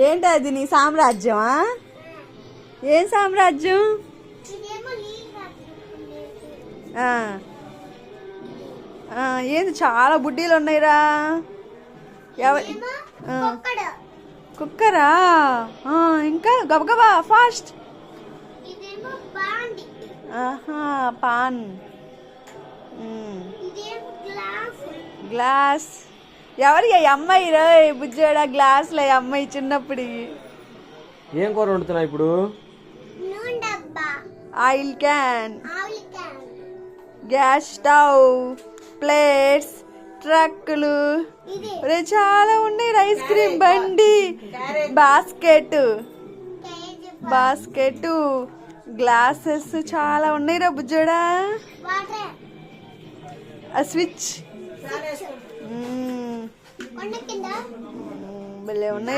ఏంటి అది నీ సామ్రాజ్యమా? ఏం సామ్రాజ్యం? ఏంది చాలా బుడ్డీలు ఉన్నాయిరా. కుక్కరా? ఇంకా గబగబా ఫాస్ట్. Pan, glass. ఎవరి అమ్మాయి రా బుజ్జాడా? గ్లాసులు అమ్మాయి చిన్నప్పుడు. ఏం కూర వండుతున్నా ఇప్పుడు? Oil can, gas stove, plates, ట్రక్కులు, చాలా ఉన్నాయి. ఐస్ క్రీమ్ బండి, బాస్కెట్, గ్లాసెస్ చాలా ఉన్నాయి రా బుజ్జోడా. స్విచ్ భలే ఉన్నాయి.